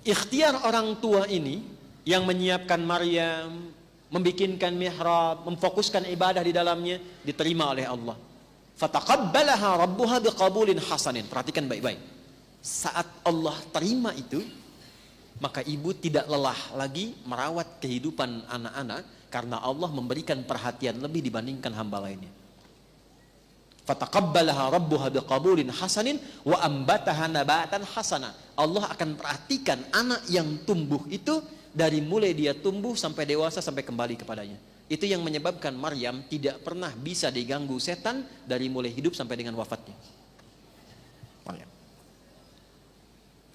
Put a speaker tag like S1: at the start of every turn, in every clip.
S1: ikhtiar orang tua ini yang menyiapkan Maryam, membikinkan mihrab, memfokuskan ibadah di dalamnya, diterima oleh Allah. Fataqabbalaha rabbuha biqabulin hasanin. Perhatikan baik-baik. Saat Allah terima itu, maka ibu tidak lelah lagi merawat kehidupan anak-anak karena Allah memberikan perhatian lebih dibandingkan hamba lainnya. Fataqabbalaha rabbuha biqabulin hasanin wa ambataha nabatan hasana. Allah akan perhatikan anak yang tumbuh itu dari mulai dia tumbuh sampai dewasa sampai kembali kepadanya. Itu yang menyebabkan Maryam tidak pernah bisa diganggu setan dari mulai hidup sampai dengan wafatnya. Maryam.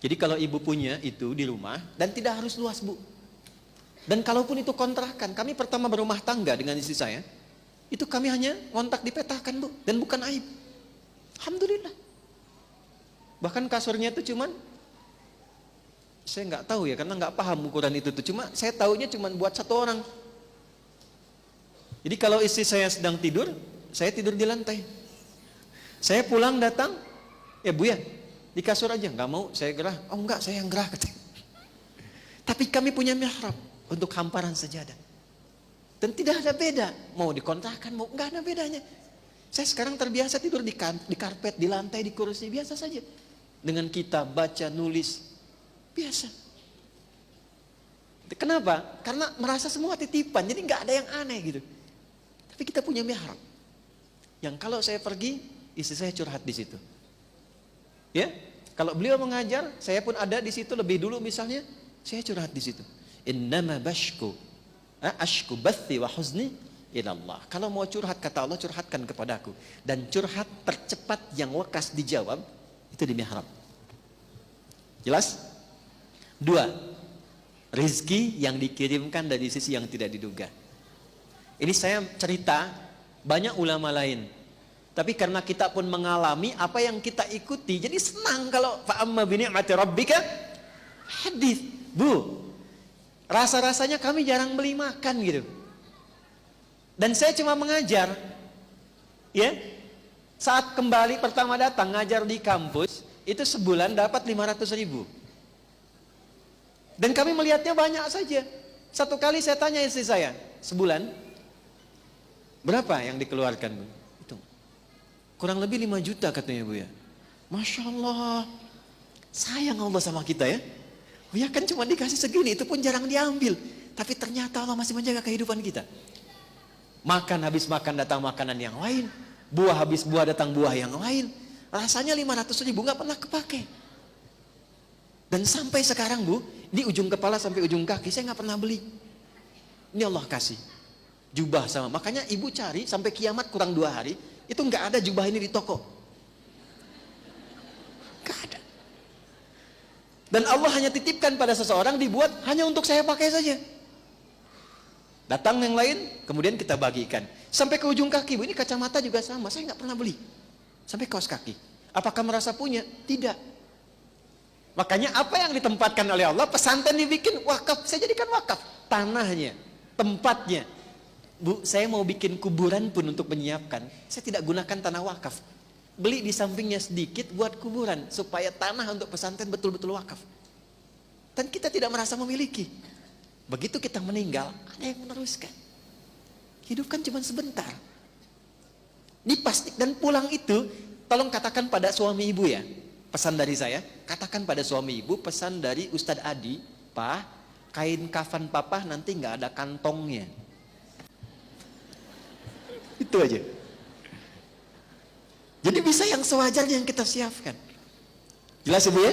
S1: Jadi kalau ibu punya itu di rumah dan tidak harus luas, Bu. Dan kalaupun itu kontrakan, kami pertama berumah tangga dengan istri saya, itu kami hanya kontak dipetakan, Bu, dan bukan aib. Alhamdulillah. Bahkan kasurnya itu cuman, saya nggak tahu ya karena nggak paham ukuran itu tuh. Cuma saya tahunya cuma buat satu orang. Jadi kalau istri saya sedang tidur, saya tidur di lantai. Saya pulang datang, ya Bu ya, di kasur aja. Nggak mau, saya gerah. Oh enggak, saya yang gerah. Tapi kami punya mihrab untuk hamparan sajadah. Dan tidak ada beda, mau dikontrakan, mau nggak ada bedanya. Saya sekarang terbiasa tidur di karpet, di lantai, di kursi, biasa saja. Dengan kitab, baca, nulis, biasa. Kenapa? Karena merasa semua titipan, jadi nggak ada yang aneh gitu. Tapi kita punya mihrab, yang kalau saya pergi, istri saya curhat di situ. Ya, kalau beliau mengajar, saya pun ada di situ lebih dulu misalnya, saya curhat di situ. Innama bashku ashku bathi wa huzni ilallah. Kalau mau curhat kata Allah, curhatkan kepadaku. Dan curhat tercepat yang lekas dijawab itu di mihrab. Jelas? 2. Rizki yang dikirimkan dari sisi yang tidak diduga. Ini saya cerita banyak ulama lain. Tapi karena kita pun mengalami apa yang kita ikuti, jadi senang kalau fa amma bi ni'mati rabbika hadits. Bu, rasa-rasanya kami jarang beli makan gitu. Dan saya cuma mengajar. Ya. Saat kembali pertama datang ngajar di kampus, itu sebulan dapat 500.000. Dan kami melihatnya banyak saja. Satu kali saya tanya istri saya, sebulan berapa yang dikeluarkan, Bu? Itu. Kurang lebih 5 juta katanya, Bu ya. Masya Allah. Sayang Allah sama kita ya. Oh ya kan cuma dikasih segini, itu pun jarang diambil. Tapi ternyata Allah masih menjaga kehidupan kita. Makan habis makan datang makanan yang lain. Buah habis buah datang buah yang lain. Rasanya 500.000 gak pernah kepake. Dan sampai sekarang, Bu, di ujung kepala sampai ujung kaki saya gak pernah beli. Ini Allah kasih. Jubah sama. Makanya ibu cari sampai kiamat kurang 2 hari. Itu gak ada jubah ini di toko. Gak ada. Dan Allah hanya titipkan pada seseorang, dibuat hanya untuk saya pakai saja. Datang yang lain, kemudian kita bagikan. Sampai ke ujung kaki, Bu, ini kacamata juga sama, saya nggak pernah beli. Sampai kaos kaki. Apakah merasa punya? Tidak. Makanya apa yang ditempatkan oleh Allah, pesantren dibikin wakaf, saya jadikan wakaf. Tanahnya, tempatnya. Bu, saya mau bikin kuburan pun untuk menyiapkan, saya tidak gunakan tanah wakaf. Beli di sampingnya sedikit buat kuburan supaya tanah untuk pesantren betul-betul wakaf. Dan kita tidak merasa memiliki. Begitu kita meninggal, ada yang meneruskan. Hidup kan cuma sebentar. Dipastik dan pulang itu, tolong katakan pada suami ibu ya. Pesan dari saya, katakan pada suami ibu, pesan dari Ustadz Adi, Pak, kain kafan papa nanti nggak ada kantongnya. Itu aja. Jadi bisa yang sewajarnya yang kita siapkan. Jelas Ibu ya?